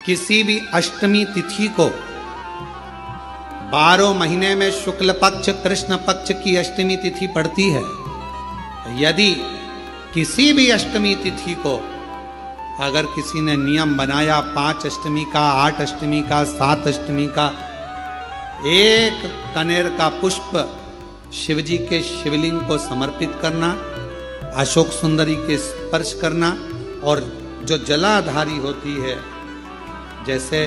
किसी भी अष्टमी तिथि को 12 महीने में शुक्ल पक्ष कृष्ण पक्ष की अष्टमी तिथि पड़ती है। यदि किसी भी अष्टमी तिथि को अगर किसी ने नियम बनाया 5 अष्टमी का, 8 अष्टमी का, 7 अष्टमी का, एक कनेर का पुष्प शिव जी के शिवलिंग को समर्पित करना, अशोक सुंदरी के स्पर्श करना, और जो जलाधारी होती है, जैसे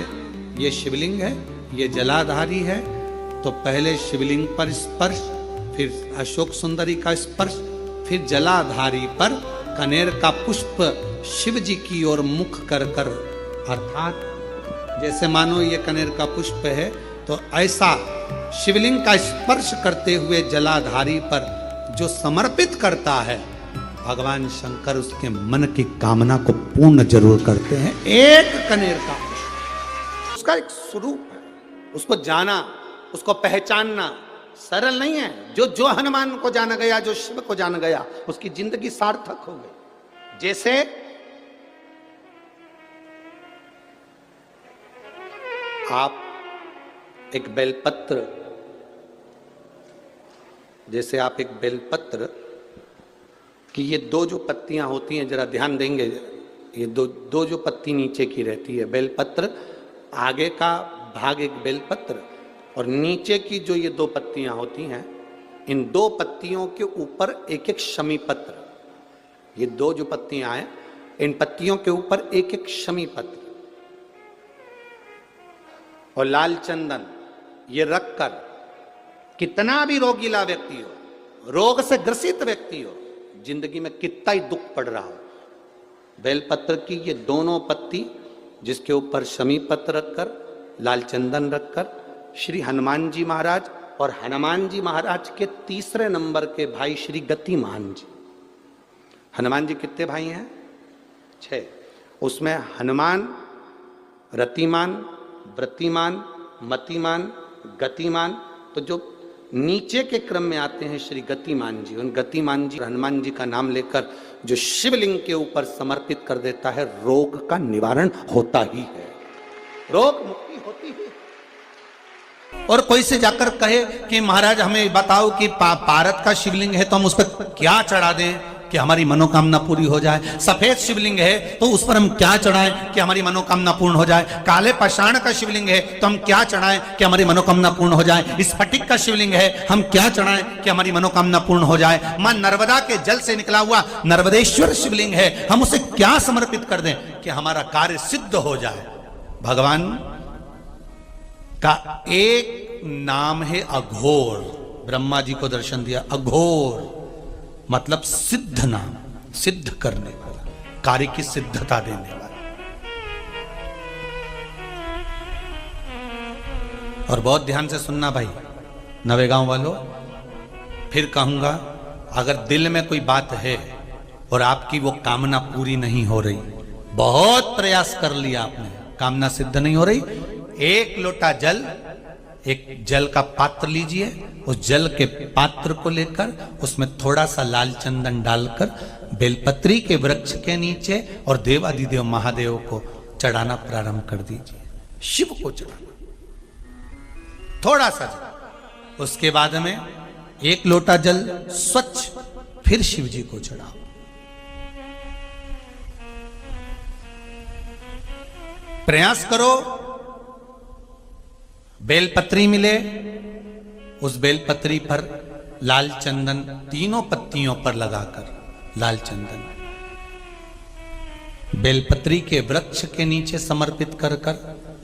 ये शिवलिंग है, ये जलाधारी है, तो पहले शिवलिंग पर स्पर्श, फिर अशोक सुंदरी का स्पर्श, फिर जलाधारी पर कनेर का पुष्प शिव जी की ओर मुख कर कर, अर्थात जैसे मानो ये कनेर का पुष्प है, तो ऐसा शिवलिंग का स्पर्श करते हुए जलाधारी पर जो समर्पित करता है, भगवान शंकर उसके मन की कामना को पूर्ण जरूर करते हैं। एक कनेर का पुष्प, उसका एक स्वरूप है, उसको जाना, उसको पहचानना सरल नहीं है। जो हनुमान को जाना गया, जो शिव को जाना गया, उसकी जिंदगी सार्थक हो गई। जैसे आप एक बेलपत्र, जैसे आप एक बेलपत्र कि ये दो जो पत्तियां होती हैं, जरा ध्यान देंगे, ये दो जो पत्ती नीचे की रहती है, बेलपत्र, आगे का भाग एक बेलपत्र और नीचे की जो ये 2 पत्तियां होती हैं, इन 2 पत्तियों के ऊपर एक एक शमी पत्र, ये 2 जो पत्तियां हैं, इन पत्तियों के ऊपर एक एक शमी पत्र और लाल चंदन, ये रखकर कितना भी रोगीला व्यक्ति हो, रोग से ग्रसित व्यक्ति हो, जिंदगी में कितना ही दुख पड़ रहा हो, बेलपत्र की ये दोनों पत्ती, जिसके ऊपर शमी पत्र रखकर, लाल चंदन रखकर, श्री हनुमान जी महाराज और हनुमान जी महाराज के तीसरे नंबर के भाई श्री गतिमान जी, हनुमान जी कितने भाई हैं? 6। उसमें हनुमान, रतिमान, व्रतिमान, मतिमान, गतिमान, तो जो नीचे के क्रम में आते हैं श्री गतिमान जी, उन गतिमान जी हनुमान जी का नाम लेकर जो शिवलिंग के ऊपर समर्पित कर देता है, रोग का निवारण होता ही है, रोग मुक्ति होती है। और कोई से जाकर कहे कि महाराज हमें बताओ कि पारत का शिवलिंग है तो हम उस पर क्या चढ़ा दें कि हमारी मनोकामना पूरी हो जाए, सफेद शिवलिंग है तो उस पर हम क्या चढ़ाएं कि हमारी मनोकामना पूर्ण हो जाए, काले पाषाण का शिवलिंग है तो हम क्या चढ़ाएं कि हमारी मनोकामना पूर्ण हो जाए, स्फटिक का शिवलिंग है हम क्या चढ़ाएं कि हमारी मनोकामना पूर्ण हो जाए, मां नर्मदा के जल से निकला हुआ नर्मदेश्वर शिवलिंग है, हम उसे क्या समर्पित कर दें कि हमारा कार्य सिद्ध हो जाए। भगवान का एक नाम है अघोर। ब्रह्मा जी को दर्शन दिया, अघोर मतलब सिद्ध नाम, सिद्ध करने वाला, कार्य की सिद्धता देने वाला। और बहुत ध्यान से सुनना भाई, नवेगांव वालों, फिर कहूंगा, अगर दिल में कोई बात है और आपकी वो कामना पूरी नहीं हो रही, बहुत प्रयास कर लिया आपने, कामना सिद्ध नहीं हो रही, एक लोटा जल, एक जल का पात्र लीजिए, उस जल के पात्र को लेकर उसमें थोड़ा सा लाल चंदन डालकर बेलपत्री के वृक्ष के नीचे और देवादिदेव महादेव को चढ़ाना प्रारंभ कर दीजिए, शिव को चढ़ाना थोड़ा सा जल। उसके बाद में 1 लोटा जल स्वच्छ फिर शिव जी को चढ़ाओ। प्रयास करो बेलपत्री मिले, उस बेलपत्री पर लाल चंदन 3 पत्तियों पर लगाकर, लाल चंदन बेलपत्री के वृक्ष के नीचे समर्पित कर कर,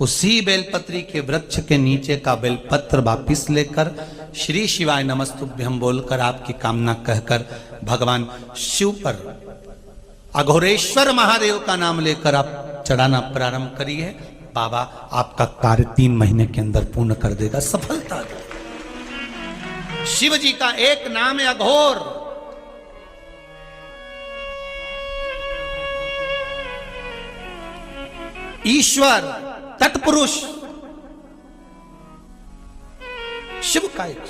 उसी बेलपत्री के वृक्ष के नीचे का बेलपत्र वापिस लेकर श्री शिवाय नमस्तुभ्यम बोलकर आपकी कामना कहकर भगवान शिव पर अघोरेश्वर महादेव का नाम लेकर आप चढ़ाना प्रारंभ करिए। बाबा आपका कार्य 3 महीने के अंदर पूर्ण कर देगा, सफलता देगा। शिव जी का एक नाम है अघोर। ईश्वर, तत्पुरुष, शिव का एक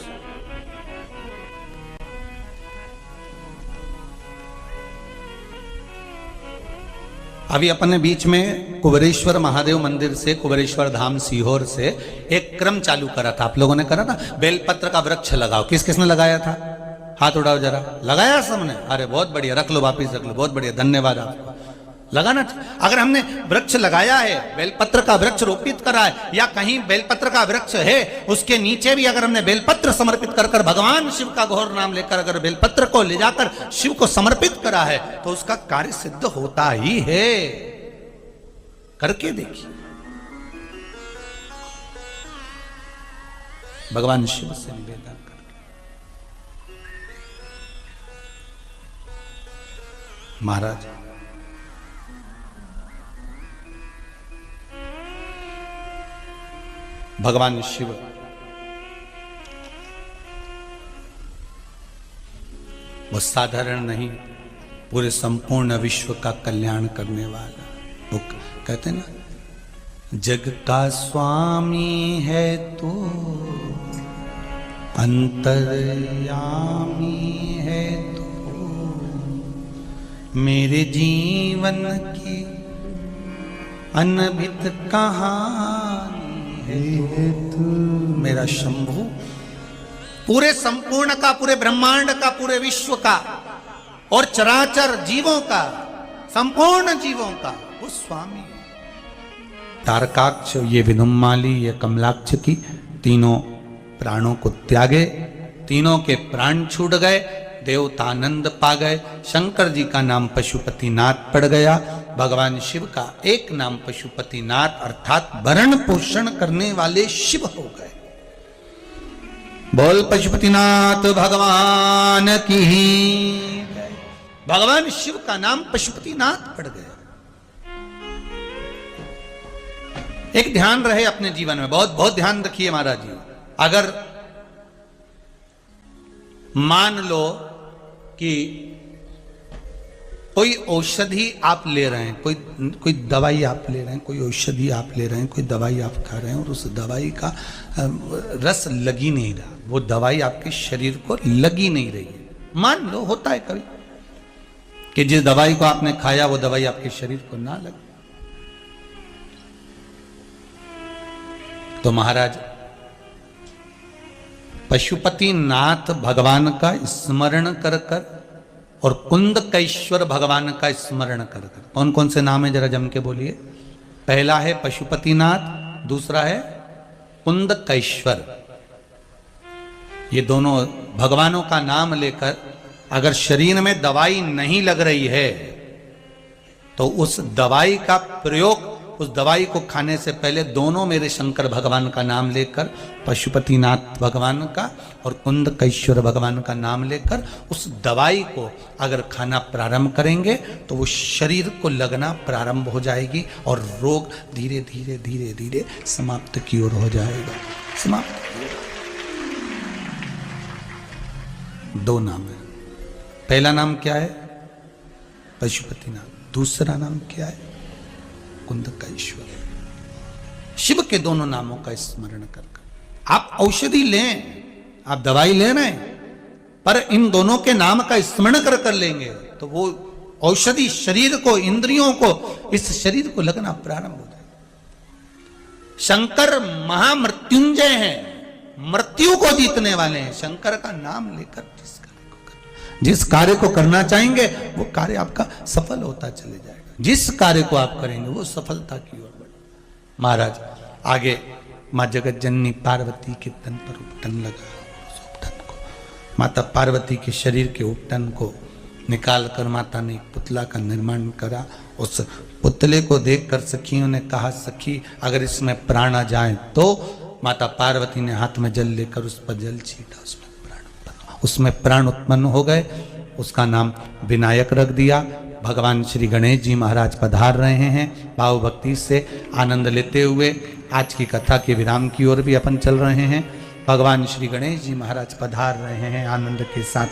अभी अपने बीच में कुबेरेश्वर महादेव मंदिर से, कुबेरेश्वर धाम सीहोर से एक क्रम चालू करा था। आप लोगों ने करा ना, बेलपत्र का वृक्ष लगाओ। किस किसने लगाया था? हाथ उठाओ जरा। लगाया सबने? अरे बहुत बढ़िया, रख लो, वापिस रख लो, बहुत बढ़िया, धन्यवाद आपको। लगाना। अगर हमने वृक्ष लगाया है, बेलपत्र का वृक्ष रोपित करा है, या कहीं बेलपत्र का वृक्ष है उसके नीचे भी अगर हमने बेलपत्र समर्पित कर कर भगवान शिव का घोर नाम लेकर अगर बेलपत्र को ले जाकर शिव को समर्पित करा है तो उसका कार्य सिद्ध होता ही है। करके देखिए, भगवान शिव से निवेदन करके। महाराज भगवान शिव वो साधारण नहीं, पूरे संपूर्ण विश्व का कल्याण करने वाला। वो कहते ना, जग का स्वामी है तू, अंतर्यामी है तू, मेरे जीवन की अनभित कहानी है तू। मेरा शंभु पूरे संपूर्ण का, पूरे ब्रह्मांड का, पूरे विश्व का और चराचर जीवों का, संपूर्ण जीवों का वो स्वामी। तारकाक्ष, ये विनुमाली, ये कमलाक्ष की तीनों प्राणों को त्यागे, तीनों के प्राण छूट गए, देवतानंद पा गए। शंकर जी का नाम पशुपतिनाथ पड़ गया, भगवान शिव का एक नाम पशुपतिनाथ अर्थात भरण पोषण करने वाले शिव हो गए। बोल पशुपतिनाथ भगवान की। भगवान शिव का नाम पशुपतिनाथ पड़ गया। एक ध्यान रहे अपने जीवन में, बहुत बहुत ध्यान रखिए महाराज जी। अगर मान लो कि कोई औषधि आप ले रहे हैं, कोई दवाई आप ले रहे हैं, कोई औषधि आप ले रहे हैं, कोई दवाई आप खा रहे हैं और उस दवाई का रस लगी नहीं रहा, वो दवाई आपके शरीर को लगी नहीं रही है। मान लो होता है कभी कि जिस दवाई को आपने खाया वो दवाई आपके शरीर को ना लगे, तो महाराज पशुपतिनाथ भगवान का स्मरण कर कर और कुंदकेश्वर भगवान का स्मरण कर कर। कौन कौन से नाम है जरा जम के बोलिए। पहला है पशुपतिनाथ, दूसरा है कुंदकेश्वर। ये दोनों भगवानों का नाम लेकर अगर शरीर में दवाई नहीं लग रही है तो उस दवाई का प्रयोग, उस दवाई को खाने से पहले दोनों मेरे शंकर भगवान का नाम लेकर, पशुपतिनाथ भगवान का और कुंदकेश्वर भगवान का नाम लेकर उस दवाई को अगर खाना प्रारंभ करेंगे तो वो शरीर को लगना प्रारंभ हो जाएगी और रोग धीरे धीरे धीरे धीरे समाप्त की ओर हो जाएगा। समाप्त। दो नाम है। पहला नाम क्या है? पशुपतिनाथ। दूसरा नाम क्या है? कुंदकेश्वर। शिव के दोनों नामों का स्मरण कर आप औषधि लें, आप दवाई ले रहे हैं, पर इन दोनों के नाम का स्मरण कर कर लेंगे तो वो औषधि शरीर को, इंद्रियों को, इस शरीर को लगना प्रारंभ हो जाए। शंकर महामृत्युंजय हैं, मृत्यु को जीतने वाले हैं। शंकर का नाम लेकर जिस कार्य को करना चाहेंगे वो कार्य आपका सफल होता चले जाएगा। जिस कार्य को आप करेंगे वो सफलता की ओर बढ़े। महाराज आगे माँ जगत जननी पार्वती के तन पर उपटन लगा। उस उपटन को, माता पार्वती के शरीर के उपटन को निकाल कर माता ने एक पुतला का निर्माण करा। उस पुतले को देखकर सखियों ने कहा, सखी अगर इसमें प्राण आ जाए तो। माता पार्वती ने हाथ में जल लेकर उस पर जल छीटा, उसमें प्राण उत्पन्न हो गए। उसका नाम विनायक रख दिया। भगवान श्री गणेश जी महाराज पधार रहे हैं। भाव भक्ति से आनंद लेते हुए आज की कथा के विराम की ओर भी अपन चल रहे हैं। भगवान श्री गणेश जी महाराज पधार रहे हैं आनंद के साथ।